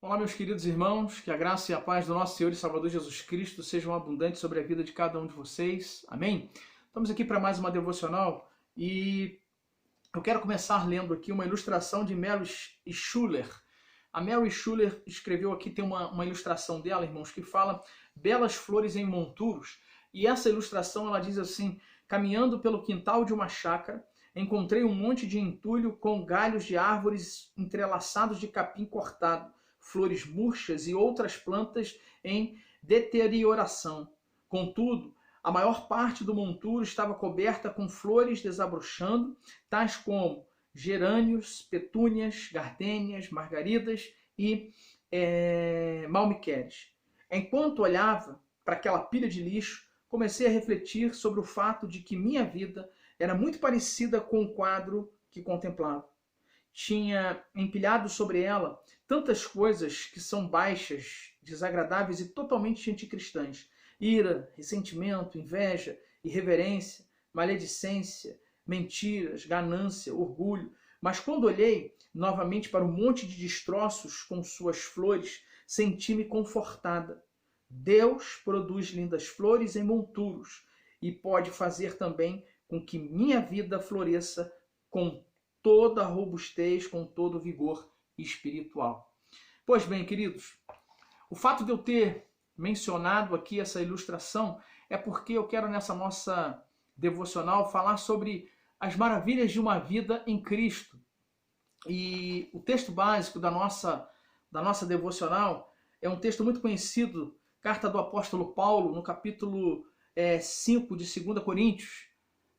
Olá, meus queridos irmãos, que a graça e a paz do nosso Senhor e Salvador Jesus Cristo sejam abundantes sobre a vida de cada um de vocês. Amém? Estamos aqui para mais uma devocional e eu quero começar lendo aqui uma ilustração de Mary Schuller. A Mary Schuller escreveu aqui, tem uma ilustração dela, irmãos, que fala belas flores em monturos. E essa ilustração, ela diz assim: caminhando pelo quintal de uma chácara, encontrei um monte de entulho com galhos de árvores entrelaçados de capim cortado, flores murchas e outras plantas em deterioração. Contudo, a maior parte do monturo estava coberta com flores desabrochando, tais como gerânios, petúnias, gardênias, margaridas e malmiqueres. Enquanto olhava para aquela pilha de lixo, comecei a refletir sobre o fato de que minha vida era muito parecida com o quadro que contemplava. Tinha empilhado sobre ela tantas coisas que são baixas, desagradáveis e totalmente anticristãs: ira, ressentimento, inveja, irreverência, maledicência, mentiras, ganância, orgulho. Mas quando olhei novamente para o monte de destroços com suas flores, senti-me confortada. Deus produz lindas flores em monturos e pode fazer também com que minha vida floresça com toda a robustez, com todo o vigor espiritual. Pois bem, queridos, o fato de eu ter mencionado aqui essa ilustração é porque eu quero nessa nossa devocional falar sobre as maravilhas de uma vida em Cristo. E o texto básico da nossa devocional é um texto muito conhecido, carta do apóstolo Paulo, no capítulo 5 de 2 Coríntios.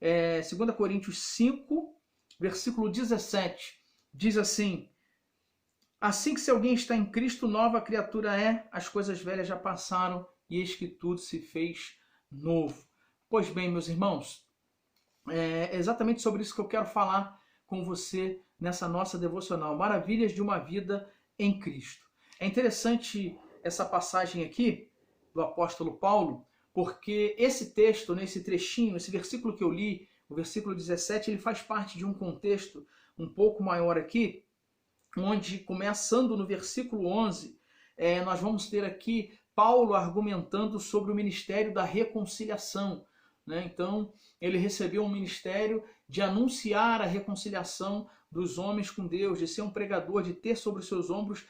2 Coríntios 5, versículo 17, diz assim: assim que se alguém está em Cristo, nova criatura é, as coisas velhas já passaram e eis que tudo se fez novo. Pois bem, meus irmãos, é exatamente sobre isso que eu quero falar com você nessa nossa devocional, maravilhas de uma vida em Cristo. É interessante essa passagem aqui do apóstolo Paulo, porque esse texto, nesse trechinho, esse versículo que eu li, o versículo 17, ele faz parte de um contexto um pouco maior aqui, onde, começando no versículo 11, nós vamos ter aqui Paulo argumentando sobre o ministério da reconciliação. Né? Então, ele recebeu um ministério de anunciar a reconciliação dos homens com Deus, de ser um pregador, de ter sobre os seus ombros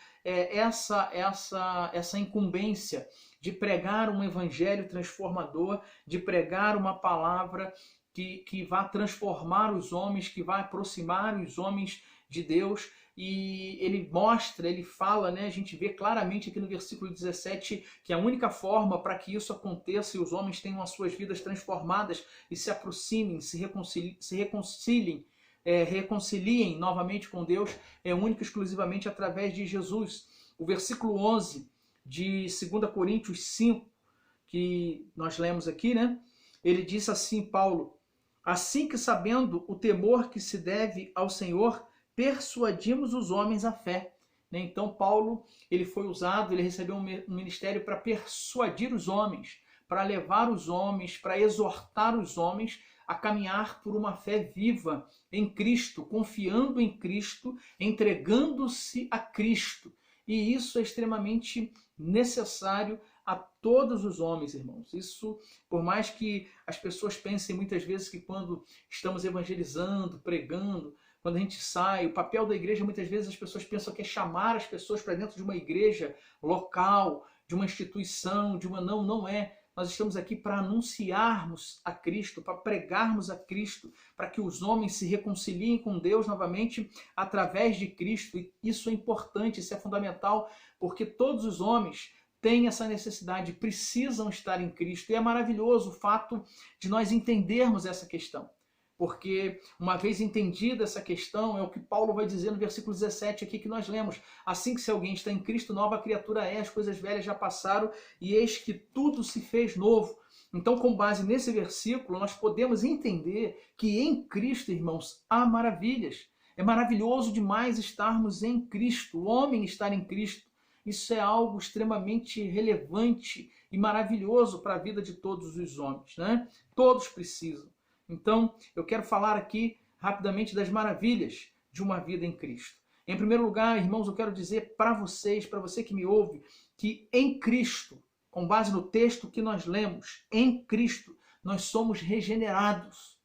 essa incumbência de pregar um evangelho transformador, de pregar uma palavra que vai transformar os homens, que vai aproximar os homens de Deus. E ele mostra, ele fala, né, a gente vê claramente aqui no versículo 17 que a única forma para que isso aconteça e os homens tenham as suas vidas transformadas e se aproximem, se reconciliem novamente com Deus, é único e exclusivamente através de Jesus. O versículo 11 de 2 Coríntios 5, que nós lemos aqui, né, ele diz assim, Paulo: assim que, sabendo o temor que se deve ao Senhor, persuadimos os homens à fé. Então Paulo, ele foi usado, ele recebeu um ministério para persuadir os homens, para levar os homens, para exortar os homens a caminhar por uma fé viva em Cristo, confiando em Cristo, entregando-se a Cristo. E isso é extremamente necessário a todos os homens, irmãos. Isso, por mais que as pessoas pensem muitas vezes que quando estamos evangelizando, pregando, quando a gente sai, o papel da igreja, muitas vezes as pessoas pensam que é chamar as pessoas para dentro de uma igreja local, de uma instituição, não é. Nós estamos aqui para anunciarmos a Cristo, para pregarmos a Cristo, para que os homens se reconciliem com Deus novamente através de Cristo. E isso é importante, isso é fundamental, porque todos os homens têm essa necessidade, precisam estar em Cristo. E é maravilhoso o fato de nós entendermos essa questão. Porque uma vez entendida essa questão, é o que Paulo vai dizer no versículo 17 aqui que nós lemos: assim que se alguém está em Cristo, nova criatura é, as coisas velhas já passaram e eis que tudo se fez novo. Então, com base nesse versículo, nós podemos entender que em Cristo, irmãos, há maravilhas. É maravilhoso demais estarmos em Cristo, o homem estar em Cristo. Isso é algo extremamente relevante e maravilhoso para a vida de todos os homens, né? Todos precisam. Então, eu quero falar aqui rapidamente das maravilhas de uma vida em Cristo. Em primeiro lugar, irmãos, eu quero dizer para vocês, para você que me ouve, que em Cristo, com base no texto que nós lemos, em Cristo, nós somos regenerados.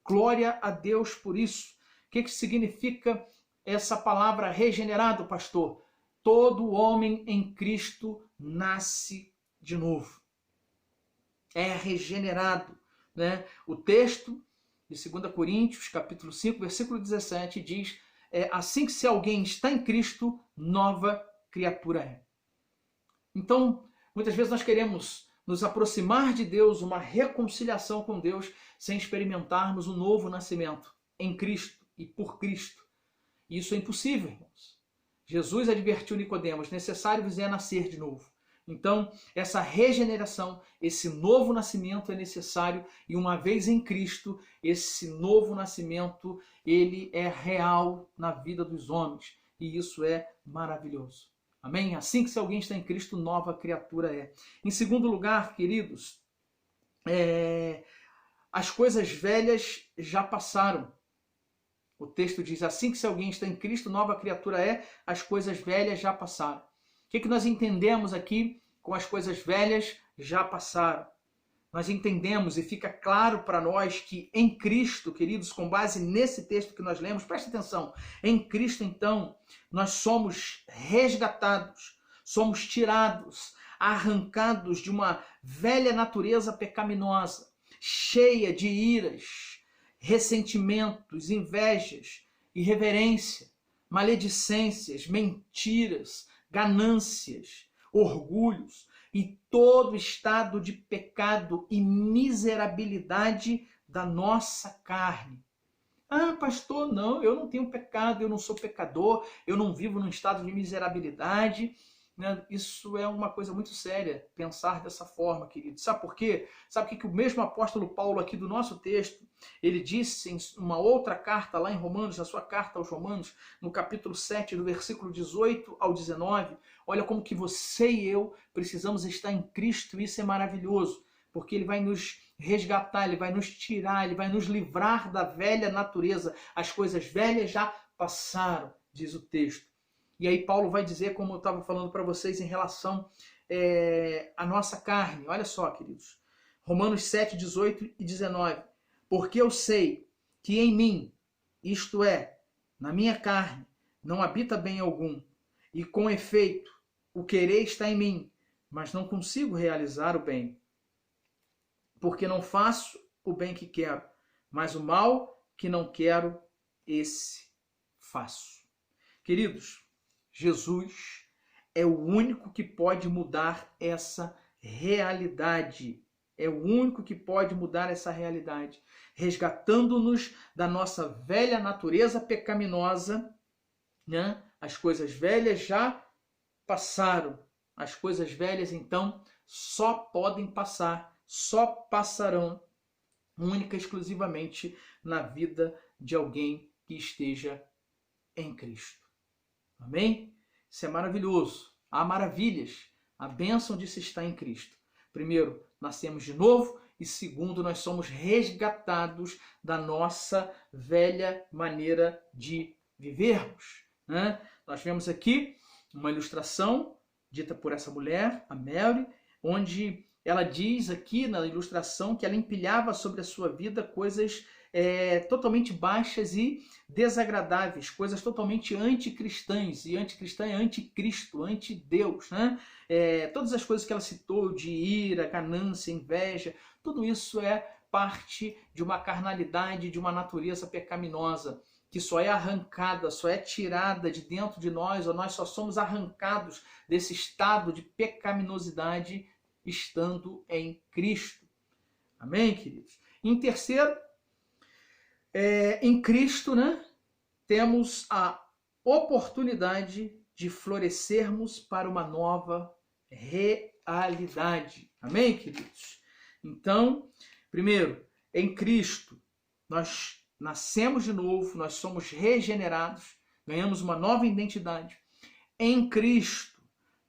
Glória a Deus por isso. O que significa essa palavra regenerado, pastor? Todo homem em Cristo nasce de novo. É regenerado, né? O texto de 2 Coríntios, capítulo 5, versículo 17, diz: assim que se alguém está em Cristo, nova criatura é. Então, muitas vezes nós queremos nos aproximar de Deus, uma reconciliação com Deus, sem experimentarmos o novo nascimento em Cristo e por Cristo. E isso é impossível, irmãos. Jesus advertiu Nicodemos: necessário vos é nascer de novo. Então, essa regeneração, esse novo nascimento é necessário, e uma vez em Cristo, esse novo nascimento, ele é real na vida dos homens, e isso é maravilhoso. Amém? Assim que se alguém está em Cristo, nova criatura é. Em segundo lugar, queridos, as coisas velhas já passaram. O texto diz: assim que se alguém está em Cristo, nova criatura é, as coisas velhas já passaram. O que nós entendemos aqui com as coisas velhas já passaram? Nós entendemos e fica claro para nós que em Cristo, queridos, com base nesse texto que nós lemos, preste atenção, em Cristo, então, nós somos resgatados, somos tirados, arrancados de uma velha natureza pecaminosa, cheia de iras, ressentimentos, invejas, irreverência, maledicências, mentiras, ganâncias, orgulhos e todo estado de pecado e miserabilidade da nossa carne. Ah, pastor, não, eu não tenho pecado, eu não sou pecador, eu não vivo num estado de miserabilidade. Isso é uma coisa muito séria, pensar dessa forma, querido. Sabe por quê? Sabe o que o mesmo apóstolo Paulo aqui do nosso texto, ele disse em uma outra carta lá em Romanos, na sua carta aos Romanos, no capítulo 7, do versículo 18 ao 19, olha como que você e eu precisamos estar em Cristo, isso é maravilhoso, porque ele vai nos resgatar, ele vai nos tirar, ele vai nos livrar da velha natureza. As coisas velhas já passaram, diz o texto. E aí Paulo vai dizer, como eu estava falando para vocês, em relação à nossa carne. Olha só, queridos. Romanos 7, 18 e 19. Porque eu sei que em mim, isto é, na minha carne, não habita bem algum. E com efeito, o querer está em mim, mas não consigo realizar o bem. Porque não faço o bem que quero, mas o mal que não quero, esse faço. Queridos, Jesus é o único que pode mudar essa realidade. É o único que pode mudar essa realidade, resgatando-nos da nossa velha natureza pecaminosa, né? As coisas velhas já passaram. As coisas velhas, então, só podem passar, só passarão única e exclusivamente na vida de alguém que esteja em Cristo. Amém? Isso é maravilhoso. Há maravilhas. A bênção de se estar em Cristo. Primeiro, nascemos de novo. E segundo, nós somos resgatados da nossa velha maneira de vivermos. Né? Nós vemos aqui uma ilustração dita por essa mulher, a Mary, onde ela diz aqui na ilustração que ela empilhava sobre a sua vida coisas totalmente baixas e desagradáveis, coisas totalmente anticristãs, e anticristã é anticristo, antideus, né? Todas as coisas que ela citou de ira, ganância, inveja, tudo isso é parte de uma carnalidade, de uma natureza pecaminosa, que só é arrancada, só é tirada de dentro de nós, ou nós só somos arrancados desse estado de pecaminosidade estando em Cristo. Amém, queridos? Em terceiro, em Cristo, né, temos a oportunidade de florescermos para uma nova realidade. Amém, queridos? Então, primeiro, em Cristo, nós nascemos de novo, nós somos regenerados, ganhamos uma nova identidade. Em Cristo,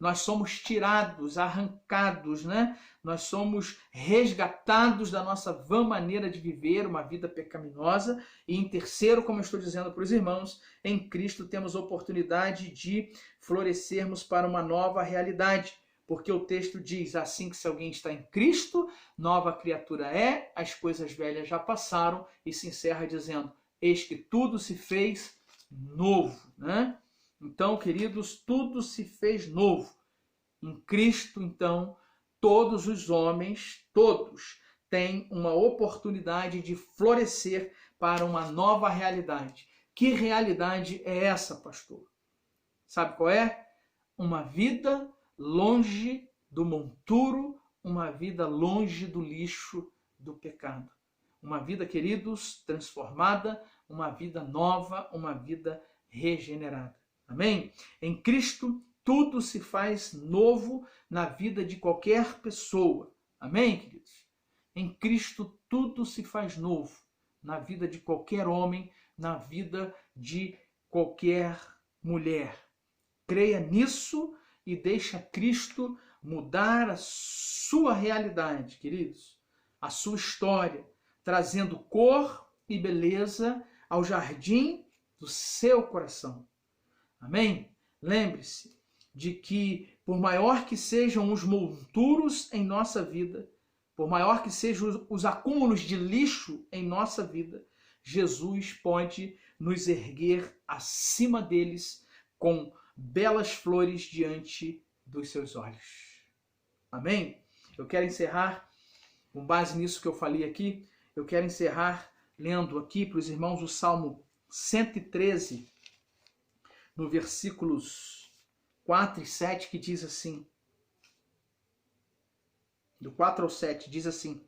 nós somos tirados, arrancados, né? Nós somos resgatados da nossa vã maneira de viver, uma vida pecaminosa. E em terceiro, como eu estou dizendo para os irmãos, em Cristo temos oportunidade de florescermos para uma nova realidade. Porque o texto diz, assim que se alguém está em Cristo, nova criatura é, as coisas velhas já passaram, e se encerra dizendo, eis que tudo se fez novo, né? Então, queridos, tudo se fez novo. Em Cristo, então, todos os homens, todos, têm uma oportunidade de florescer para uma nova realidade. Que realidade é essa, pastor? Sabe qual é? Uma vida longe do monturo, uma vida longe do lixo do pecado. Uma vida, queridos, transformada, uma vida nova, uma vida regenerada. Amém? Em Cristo, tudo se faz novo na vida de qualquer pessoa. Amém, queridos? Em Cristo, tudo se faz novo na vida de qualquer homem, na vida de qualquer mulher. Creia nisso e deixa Cristo mudar a sua realidade, queridos, a sua história, trazendo cor e beleza ao jardim do seu coração. Amém? Lembre-se de que, por maior que sejam os monturos em nossa vida, por maior que sejam os acúmulos de lixo em nossa vida, Jesus pode nos erguer acima deles com belas flores diante dos seus olhos. Amém? Eu quero encerrar, com base nisso que eu falei aqui, eu quero encerrar lendo aqui para os irmãos o Salmo 113, no versículos 4 e 7, que diz assim, do 4 ao 7, diz assim,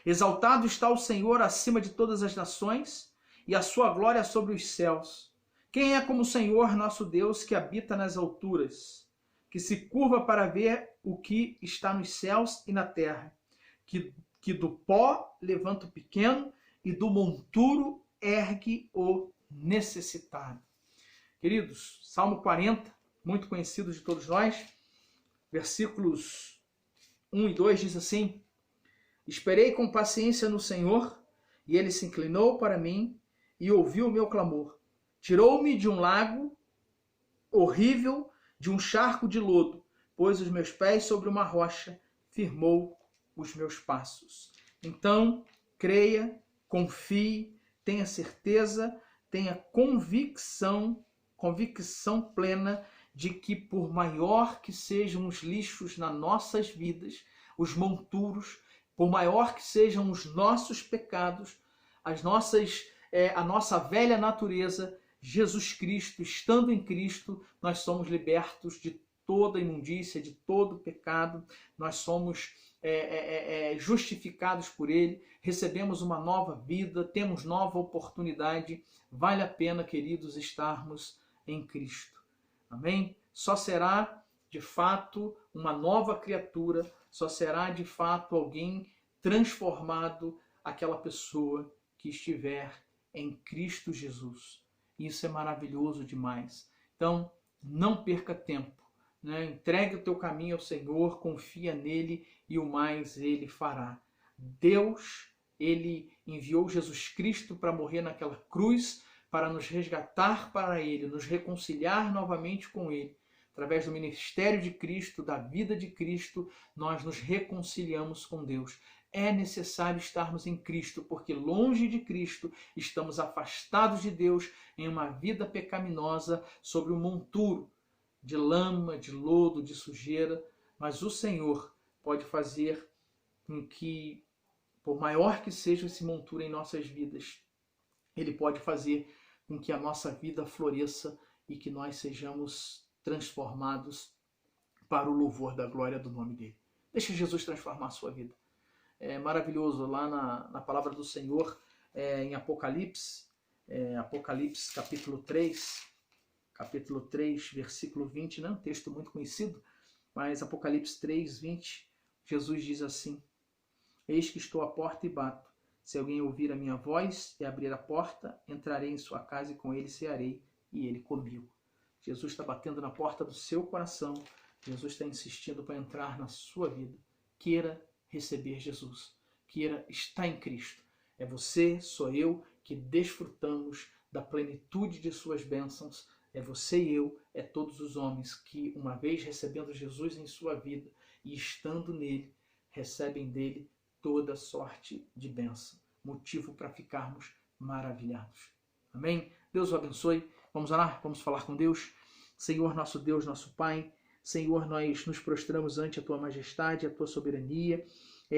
exaltado está o Senhor acima de todas as nações, e a sua glória sobre os céus. Quem é como o Senhor nosso Deus, que habita nas alturas, que se curva para ver o que está nos céus e na terra, que do pó levanta o pequeno e do monturo ergue o necessitado. Queridos, Salmo 40, muito conhecido de todos nós, versículos 1 e 2 diz assim, esperei com paciência no Senhor, e ele se inclinou para mim e ouviu o meu clamor. Tirou-me de um lago horrível, de um charco de lodo, pôs os meus pés sobre uma rocha, firmou os meus passos. Então, creia, confie, tenha certeza, tenha convicção plena de que por maior que sejam os lixos nas nossas vidas, os monturos, por maior que sejam os nossos pecados, a nossa velha natureza, Jesus Cristo, estando em Cristo, nós somos libertos de toda imundícia, de todo pecado, nós somos justificados por Ele, recebemos uma nova vida, temos nova oportunidade, vale a pena, queridos, estarmos em Cristo. Amém? Só será, de fato, uma nova criatura, só será, de fato, alguém transformado, aquela pessoa que estiver em Cristo Jesus. Isso é maravilhoso demais. Então, não perca tempo, né? Entregue o teu caminho ao Senhor, confia nele e o mais ele fará. Deus, ele enviou Jesus Cristo para morrer naquela cruz, para nos resgatar para ele, nos reconciliar novamente com ele. Através do ministério de Cristo, da vida de Cristo, nós nos reconciliamos com Deus. É necessário estarmos em Cristo, porque longe de Cristo estamos afastados de Deus em uma vida pecaminosa sobre um monturo de lama, de lodo, de sujeira. Mas o Senhor pode fazer com que, por maior que seja esse monturo em nossas vidas, Ele pode fazer com que a nossa vida floresça e que nós sejamos transformados para o louvor da glória do nome dEle. Deixe Jesus transformar a sua vida. É maravilhoso lá na palavra do Senhor, em Apocalipse, Apocalipse capítulo 3, versículo 20, né? Um texto muito conhecido, mas Apocalipse 3, 20, Jesus diz assim, eis que estou à porta e bato, se alguém ouvir a minha voz e abrir a porta, entrarei em sua casa e com ele cearei e ele comigo. Jesus está batendo na porta do seu coração, Jesus está insistindo para entrar na sua vida. Queira receber Jesus. Queira estar em Cristo. É você, sou eu, que desfrutamos da plenitude de suas bênçãos. É você e eu, é todos os homens que, uma vez recebendo Jesus em sua vida e estando nele, recebem dele toda sorte de bênção. Motivo para ficarmos maravilhados. Amém? Deus o abençoe. Vamos orar? Vamos falar com Deus? Senhor, nosso Deus, nosso Pai, Senhor, nós nos prostramos ante a Tua majestade, a Tua soberania.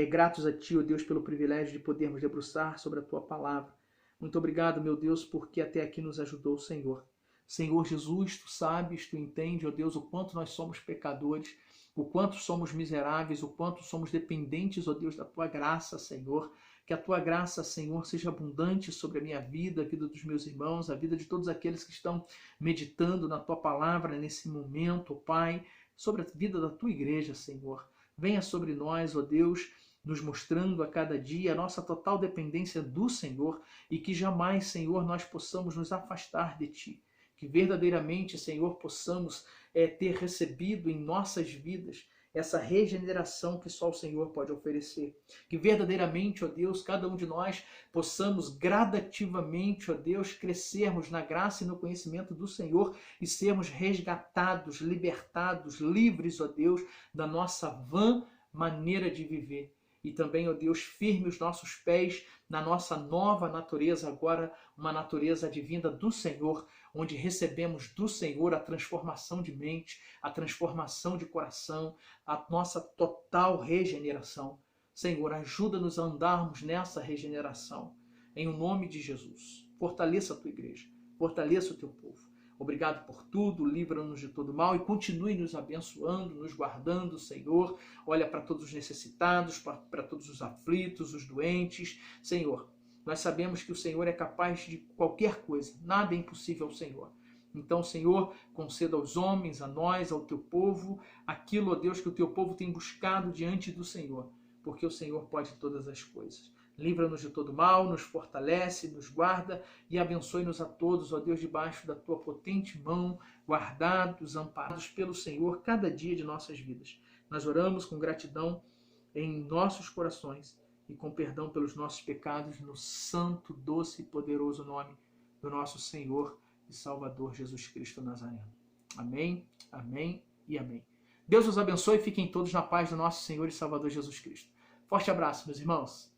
Gratos a Ti, ó Deus, pelo privilégio de podermos debruçar sobre a Tua palavra. Muito obrigado, meu Deus, porque até aqui nos ajudou o Senhor. Senhor Jesus, Tu sabes, Tu entende, ó Deus, o quanto nós somos pecadores, o quanto somos miseráveis, o quanto somos dependentes, ó Deus, da Tua graça, Senhor. Que a Tua graça, Senhor, seja abundante sobre a minha vida, a vida dos meus irmãos, a vida de todos aqueles que estão meditando na Tua palavra nesse momento, Pai, sobre a vida da Tua igreja, Senhor. Venha sobre nós, ó Deus, nos mostrando a cada dia a nossa total dependência do Senhor e que jamais, Senhor, nós possamos nos afastar de Ti. Que verdadeiramente, Senhor, possamos ter recebido em nossas vidas essa regeneração que só o Senhor pode oferecer. Que verdadeiramente, ó Deus, cada um de nós possamos gradativamente, ó Deus, crescermos na graça e no conhecimento do Senhor e sermos resgatados, libertados, livres, ó Deus, da nossa vã maneira de viver. E também, ó Deus, firme os nossos pés na nossa nova natureza, agora uma natureza advinda do Senhor, onde recebemos do Senhor a transformação de mente, a transformação de coração, a nossa total regeneração. Senhor, ajuda-nos a andarmos nessa regeneração. Em o nome de Jesus, fortaleça a Tua igreja, fortaleça o Teu povo. Obrigado por tudo, livra-nos de todo mal e continue nos abençoando, nos guardando, Senhor. Olha para todos os necessitados, para todos os aflitos, os doentes. Senhor, nós sabemos que o Senhor é capaz de qualquer coisa, nada é impossível ao Senhor. Então, Senhor, conceda aos homens, a nós, ao Teu povo, aquilo, ó Deus, que o Teu povo tem buscado diante do Senhor, porque o Senhor pode todas as coisas. Livra-nos de todo mal, nos fortalece, nos guarda e abençoe-nos a todos, ó Deus, debaixo da Tua potente mão, guardados, amparados pelo Senhor, cada dia de nossas vidas. Nós oramos com gratidão em nossos corações e com perdão pelos nossos pecados, no santo, doce e poderoso nome do nosso Senhor e Salvador Jesus Cristo Nazareno. Amém, amém e amém. Deus os abençoe e fiquem todos na paz do nosso Senhor e Salvador Jesus Cristo. Forte abraço, meus irmãos.